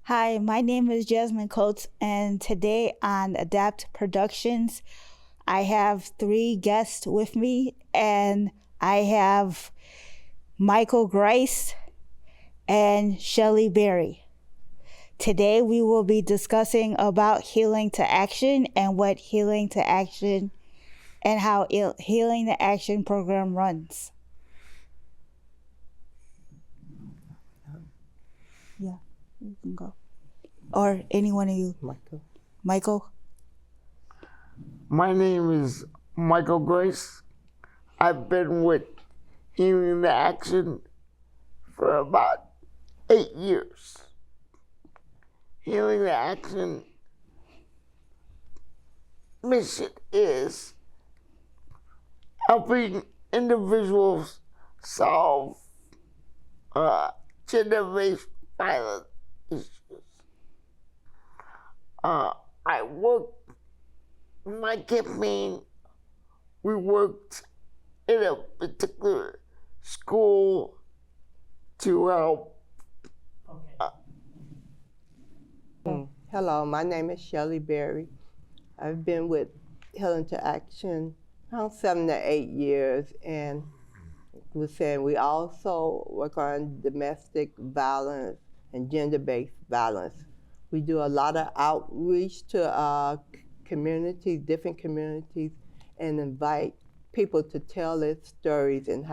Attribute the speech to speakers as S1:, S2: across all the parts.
S1: Hi, my name is Jazmine Coates, and today on Adapt Productions, I have 3 guests with me, and I have Michael Grice and Shelley Berry. Today we will be discussing about Healing to Action and what Healing to Action and how Healing to Action program runs. Yeah, you can go. Or any one of you. Michael?
S2: My name is Michael Grice. I've been with Healing the Action for about 8 years. Healing the Action mission is helping individuals solve gender-based violence issues. I worked, my campaign, we worked in a particular school to help.
S3: Hello, my name is Shelley Berry. I've been with Healing to Action around 7 to 8 years, and we also work on domestic violence and gender-based violence. We do a lot of outreach to communities, different communities, and invite people to tell their stories and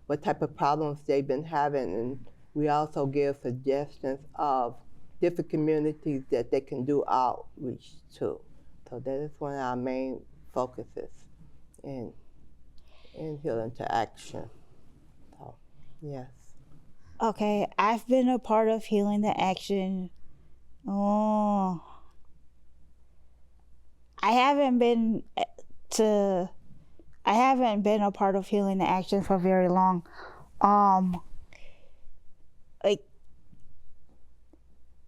S3: what type of problems they've been having. And we also give suggestions of different communities that they can do outreach to. So that is one of our main focuses in Healing to Action. So, yes.
S1: Okay, I've been a part of Healing the Action. I haven't been a part of Healing the Action for very long. Like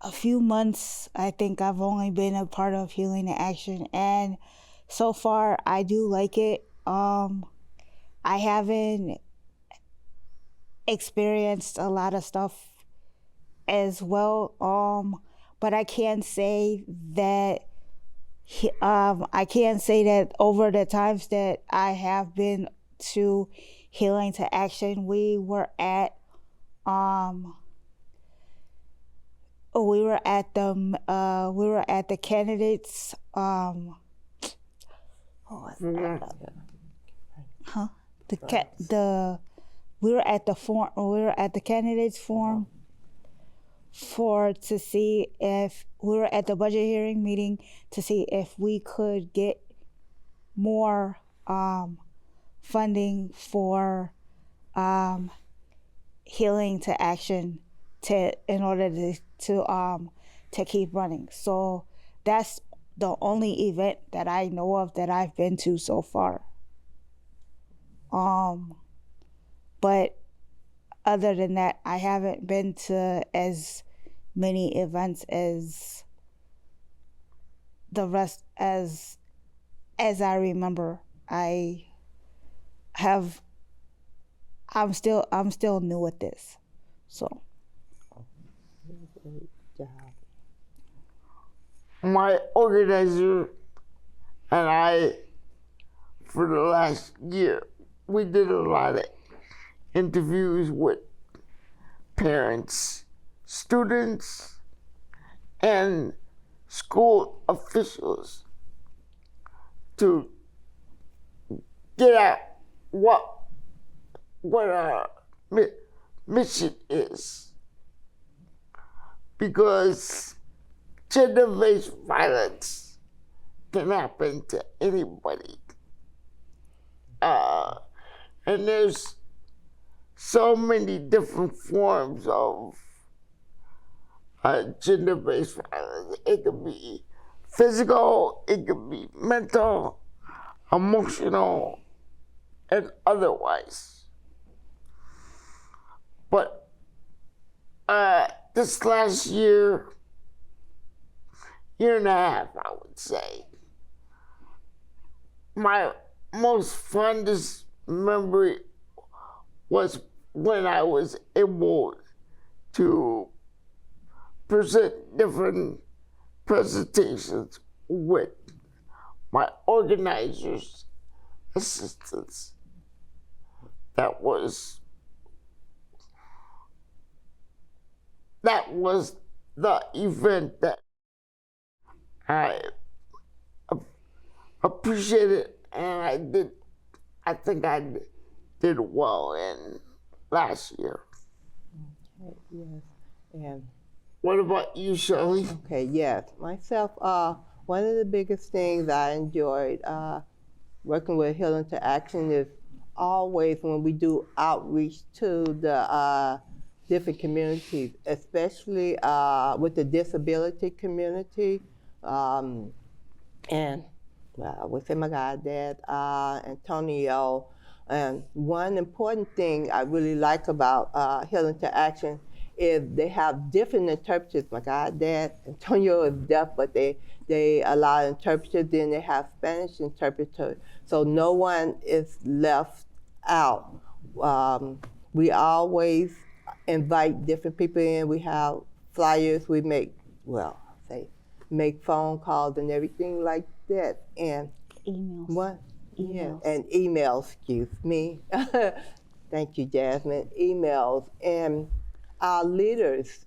S1: a few months, I think I've only been a part of Healing the Action, and so far I do like it. I haven't experienced a lot of stuff as well, but I can say that over the times that I have been to Healing to Action, we were at the candidates we were at the candidates forum to see if we were at the budget hearing meeting to see if we could get more funding for Healing to Action in order to keep running. So that's the only event that I know of that I've been to so far. But other than that, I haven't been to as many events as the rest as I remember. I'm still new at this, so.
S2: My organizer And for the last year, we did a lot of interviews with parents, students, and school officials to get out what our mission is. Because gender-based violence can happen to anybody. And there's so many different forms of gender-based violence. It could be physical, it could be mental, emotional, and otherwise. But this last year and a half, I would say, my most fondest memory was when I was able to present different presentations with my organizers' assistants. That was the event that I appreciated, and I think I did well in last year.
S3: Okay, yes, and
S2: what about you, Shelley?
S3: okay, yes. Myself, one of the biggest things I enjoyed working with Healing to Action is always when we do outreach to the different communities, especially with the disability community. And I would say my goddad, Antonio. And one important thing I really like about Healing to Action is they have different interpreters. My goddad, Antonio is deaf, but they allow interpreters, then they have Spanish interpreters. So no one is left out. We always invite different people in. We have flyers, we make phone calls and everything like that. And
S1: Emails.
S3: what?
S1: Emails.
S3: Yeah, and emails, excuse me. Thank you, Jazmine. Emails. And our leaders,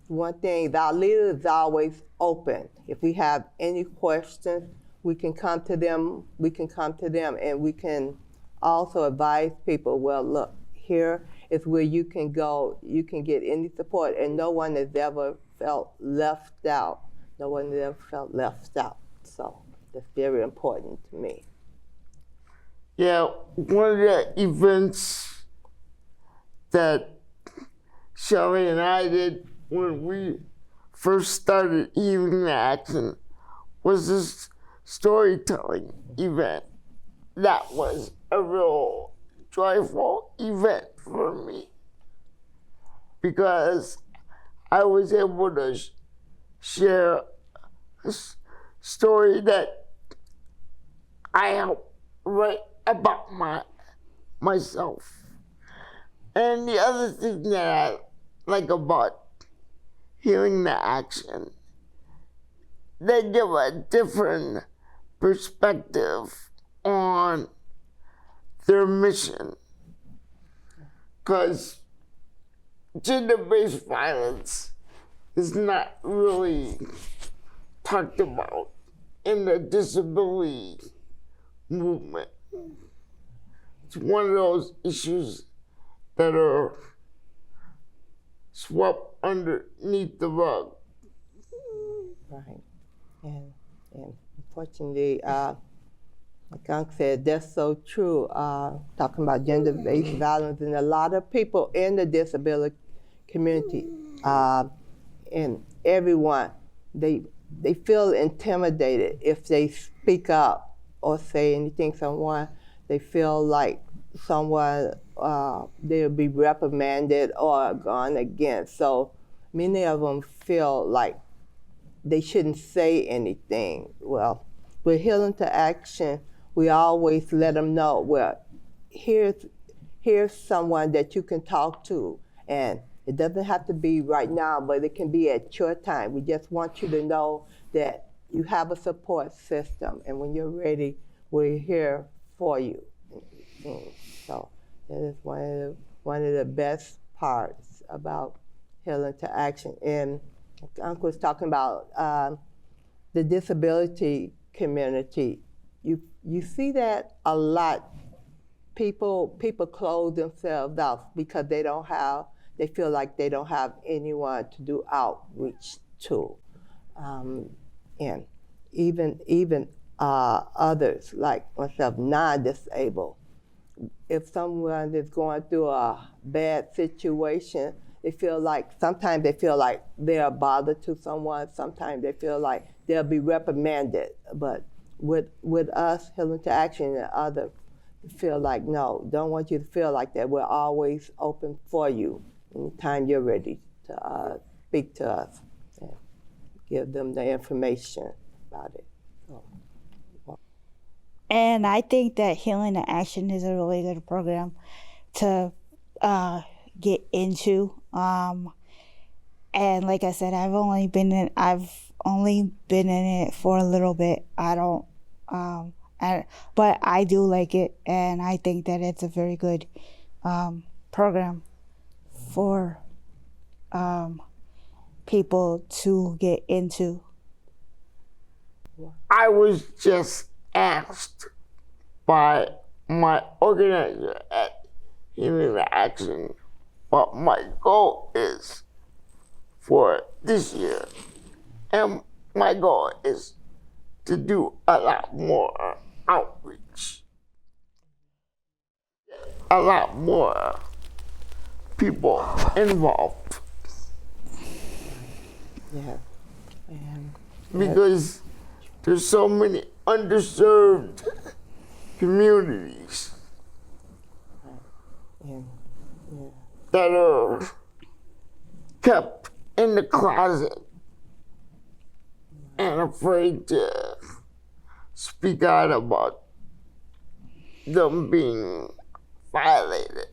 S3: one thing, our leaders is always open. If we have any questions, we can come to them, and we can also advise people, well, look, here is where you can go, you can get any support, and no one has ever felt left out. No one has ever felt left out. So that's very important to me.
S2: Yeah, one of the events that Shelley and I did when we first started Healing the Action was this storytelling event. That was a real joyful event for me because I was able to share a story that I helped write about myself. And the other thing that I like about Healing the Action, they give a different perspective on their mission. Because gender-based violence is not really talked about in the disability movement. It's one of those issues that are swept underneath the rug.
S3: Right. And unfortunately, like Unc said, that's so true. Talking about gender-based violence, and a lot of people in the disability community, and everyone, they feel intimidated if they speak up or say anything to someone. They feel like someone, they'll be reprimanded or gone against. So many of them feel like they shouldn't say anything. Well, with Healing to Action, we always let them know, well, here's someone that you can talk to. And it doesn't have to be right now, but it can be at your time. We just want you to know that you have a support system, and when you're ready, we're here for you. So it is one of the best parts about Healing to Action. And Uncle was talking about the disability community. You see that a lot. People close themselves out because they feel like they don't have anyone to do outreach to. And even others like myself, non-disabled, if someone is going through a bad situation, sometimes they feel like they're a bother to someone, sometimes they feel like they'll be reprimanded. But with us, Healing to Action and others, feel like, no, don't want you to feel like that. We're always open for you anytime you're ready to speak to us and give them the information about it.
S1: And I think that Healing to Action is a really good program to get into. And like I said, I've only been in it for a little bit. But I do like it, and I think that it's a very good program for people to get into.
S2: I was just asked by my organizer at Healing to Action what my goal is for this year. And my goal is to do a lot more outreach. A lot more people involved.
S3: Yeah.
S2: Because there's so many underserved communities that are kept in the closet and afraid to speak out about them being violated.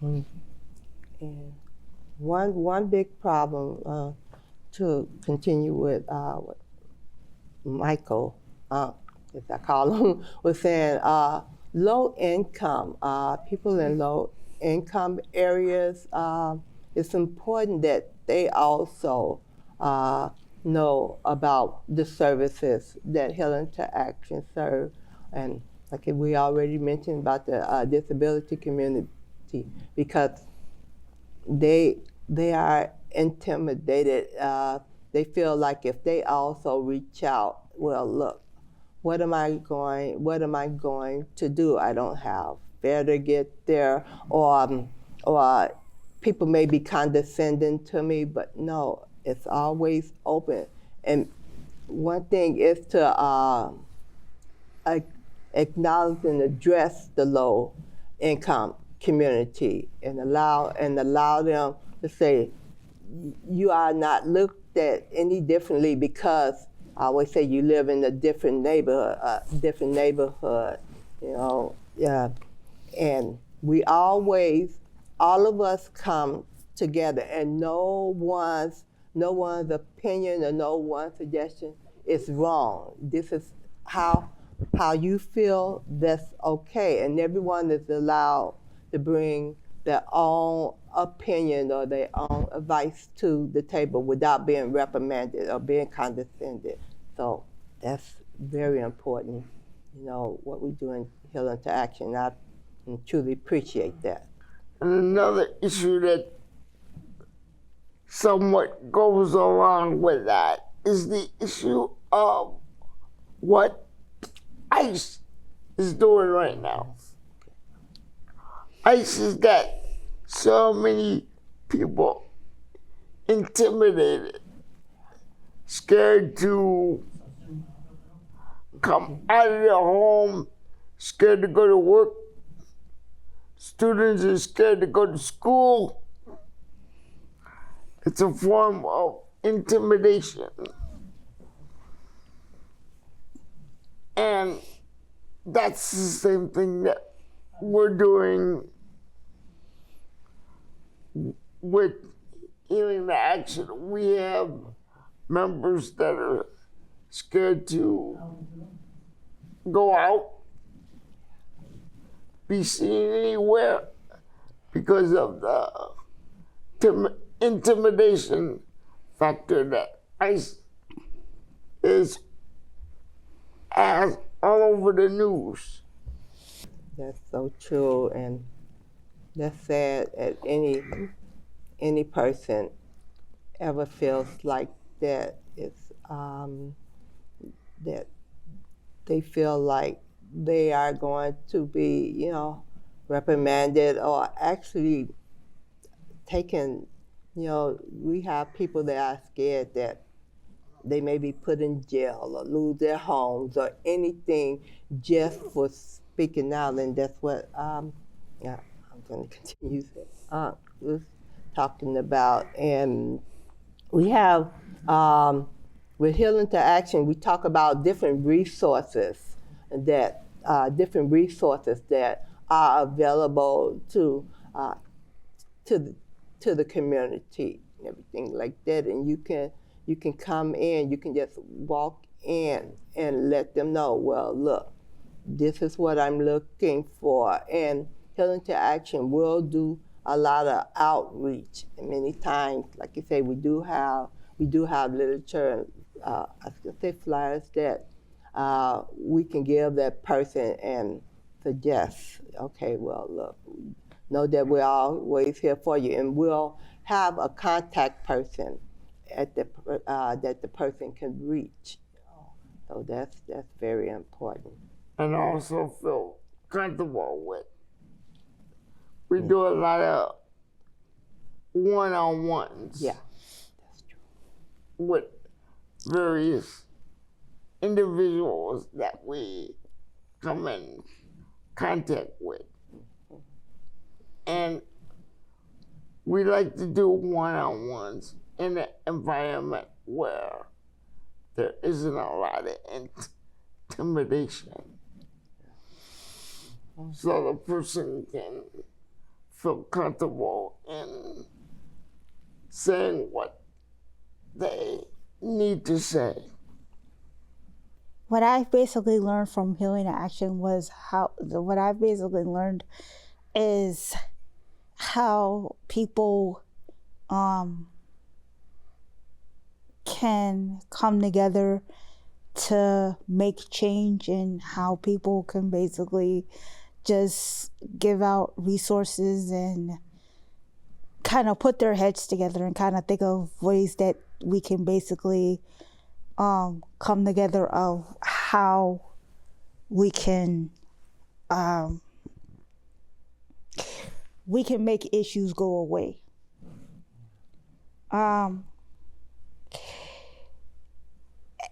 S3: And one big problem, to continue with what Michael, as I call him, was saying low income, people in low income areas, it's important that they also know about the services that Healing to Action serve. And like we already mentioned about the disability community, because they are intimidated. They feel like if they also reach out, well, look, what am I going to do? I don't have fare to get there, or people may be condescending to me, but no, it's always open. And one thing is to acknowledge and address the low income community and allow them to say, you are not looked at any differently because I always say you live in a different neighborhood, and we always, all of us come together, and no one's opinion or no one's suggestion is wrong. This is how you feel, that's okay, and everyone is allowed to bring their own opinion or their own advice to the table without being reprimanded or being condescended. So that's very important, what we do in Healing to Action. I truly appreciate that.
S2: And another issue that somewhat goes along with that is the issue of what ICE is doing right now. ICE has got so many people intimidated, scared to come out of their home, scared to go to work. Students are scared to go to school. It's a form of intimidation. And that's the same thing that we're doing with Healing to Action. We have members that are scared to go out, be seen anywhere because of the intimidation factor that ICE is as all over the news.
S3: That's so true, and that's sad that any person ever feels like that. It's that they feel like they are going to be, reprimanded or actually taken. We have people that are scared that they may be put in jail or lose their homes or anything just for speaking out, and that's what yeah, I'm going to continue was talking about. And we have with Healing to Action, we talk about different resources that are available to the community and everything like that. And you can come in, you can just walk in and let them know, well, look, this is what I'm looking for. And Healing to Action will do a lot of outreach. And many times, like you say, we do have literature, I was gonna say flyers that we can give that person and suggest, okay, well, look, know that we're always here for you, and we'll have a contact person at that the person can reach. So that's very important.
S2: And also feel comfortable with. We do a lot of one-on-ones.
S3: Yeah, that's true.
S2: With various individuals that we come in contact with. And we like to do one-on-ones in an environment where there isn't a lot of intimidation. So the person can feel comfortable in saying what they need to say.
S1: What I basically learned from Healing to Action was what I basically learned is how people can come together to make change, and how people can basically just give out resources and kind of put their heads together and kind of think of ways that we can basically come together of how we can make issues go away.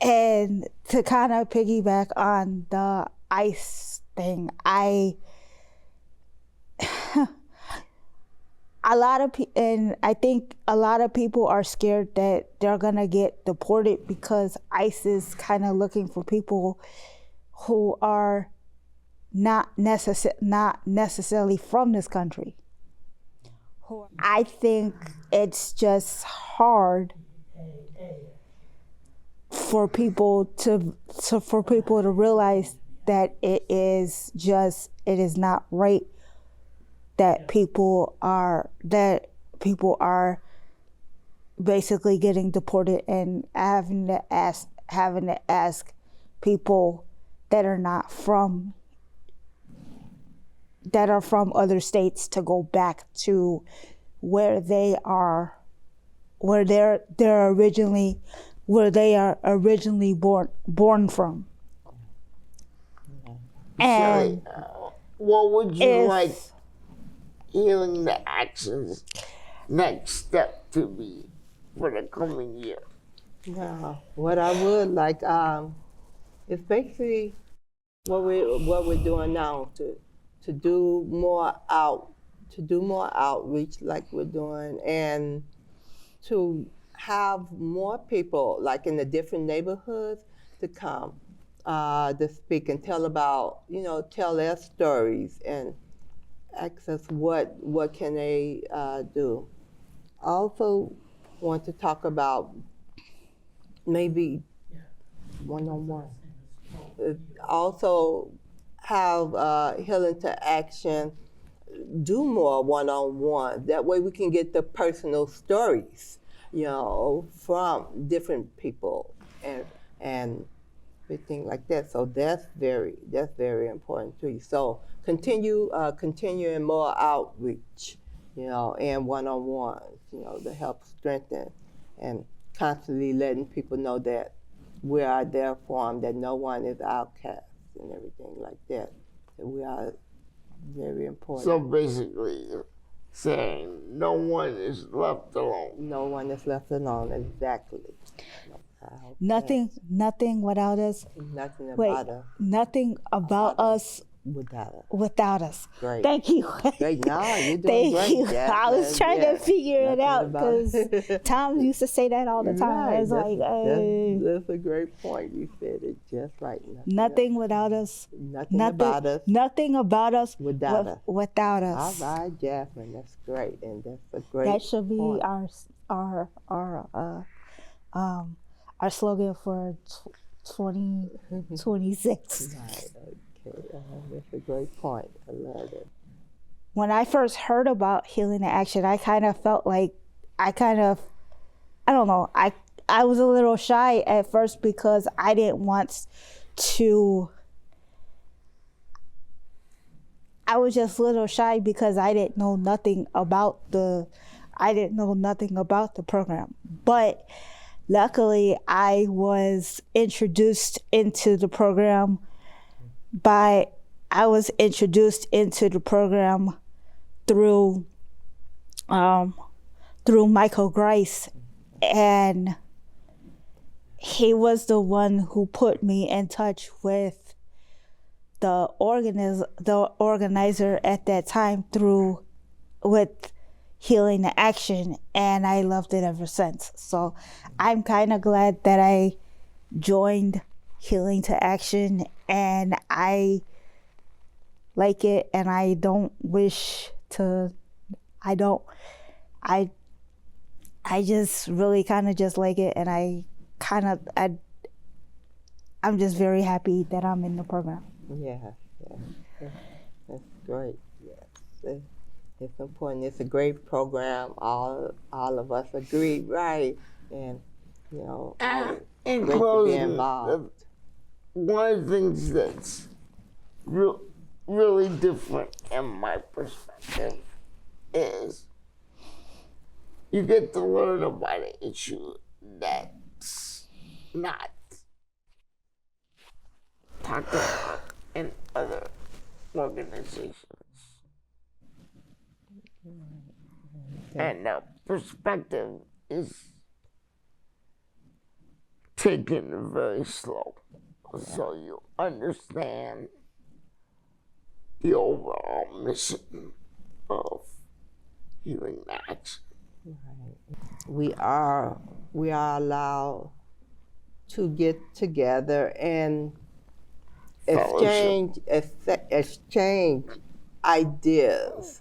S1: And to kind of piggyback on the ICE thing, I think a lot of people are scared that they're gonna get deported because ICE is kind of looking for people who are not necessarily from this country. I think it's just hard for people to realize that it is not right that people are basically getting deported and having to ask people that are from other states to go back to where they are originally born from. And
S2: Shelley, what would you like Healing the Action's next step to be for the coming year?
S3: Yeah, what I would like is basically what we're doing now to do more outreach like we're doing, and to have more people like in the different neighborhoods to come to speak and tell their stories and ask us what can they do. I also want to talk about maybe one-on-one. Also have Healing to Action do more one-on-one. That way we can get the personal stories, from different people and everything like that. So that's very important to you. So continuing more outreach, and one-on-ones, to help strengthen and constantly letting people know that we are there for them, that no one is outcast and everything like that. That we are very important.
S2: So basically, saying no one is left alone.
S3: No one is left alone, exactly.
S1: Nothing without us.
S3: Nothing about
S1: Wait,
S3: us
S1: nothing about us
S3: without us.
S1: Great.
S3: Great.
S1: Thank you.
S3: Great. No, you're doing
S1: Thank
S3: great.
S1: you.
S3: Jazmine.
S1: I was trying to figure it
S3: Nothing
S1: out
S3: about it.
S1: because Tom used to say that all the time.
S3: Right.
S1: It's like,
S3: that's a great point. You said it just right.
S1: nothing without us.
S3: Nothing about us.
S1: Nothing about us
S3: without us.
S1: Without us.
S3: All right, Jazmine. That's great, and that's a great.
S1: That should be
S3: point.
S1: our slogan for 2026.
S3: Right. Okay. That's a great point. I love it.
S1: When I first heard about Healing to Action, I kind of felt like I don't know, I was a little shy at first because I didn't want to. I was just a little shy because I didn't know nothing about the program. But luckily, I was introduced into the program through Michael Grice, and he was the one who put me in touch with the organizer at that time with Healing to Action, and I loved it ever since. So I'm kind of glad that I joined Healing to Action, and I like it, and I just really kind of just like it, and I'm just very happy that I'm in the program.
S3: Yeah, that's great. Yes, it's important. It's a great program. All of us agree, right? And
S2: In
S3: great
S2: closing,
S3: to be involved.
S2: One of the things that's really different in my perspective is you get to learn about an issue that's not talked about in other organizations. And the perspective is taken very slow, so you understand the overall mission of Healing to Action.
S3: Right. We are allowed to get together and exchange ideas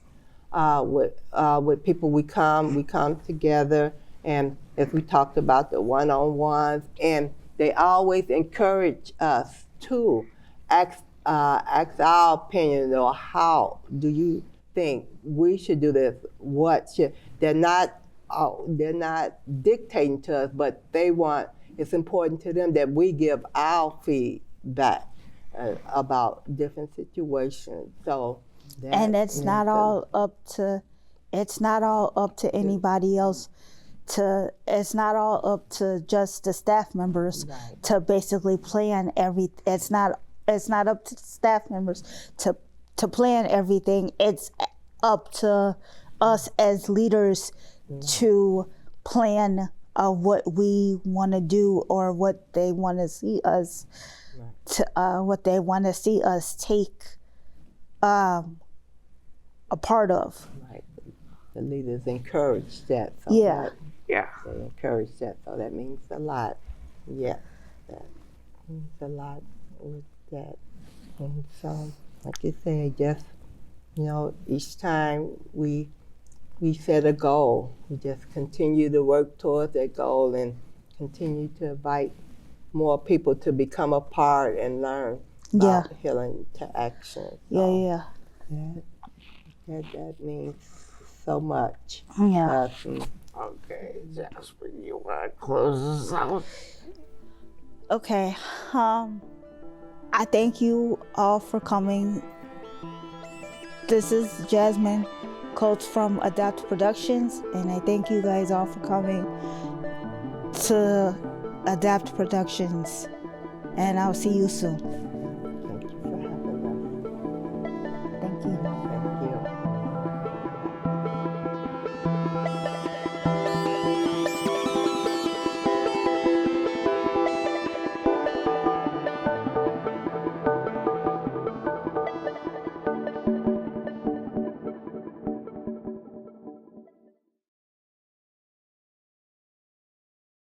S3: with people. We come together, and as we talked about the one-on-ones, and they always encourage us to ask our opinion, or how do you think we should do this? They're not dictating to us, but it's important to them that we give our feedback about different situations. So
S1: and it's not all up to anybody else. It's not all up to just the staff members to basically plan everything. It's not up to staff members to plan everything. It's up to us as leaders to plan what we want to do, or what they want to see us take a part of.
S3: Right. The leaders encourage that. So
S1: yeah.
S3: They encourage that, so that means a lot. Yeah, that means a lot with that. And so, like you said, just each time we set a goal, we just continue to work towards that goal and continue to invite more people to become a part and learn
S1: Yeah.
S3: about Healing to Action.
S1: Yeah.
S3: That means so much.
S1: Yeah.
S2: Okay, Jazmine, you want to close this out?
S1: Okay. I thank you all for coming. This is Jazmine Coates from Adapt Productions, and I thank you guys all for coming to Adapt Productions. And I'll see you soon.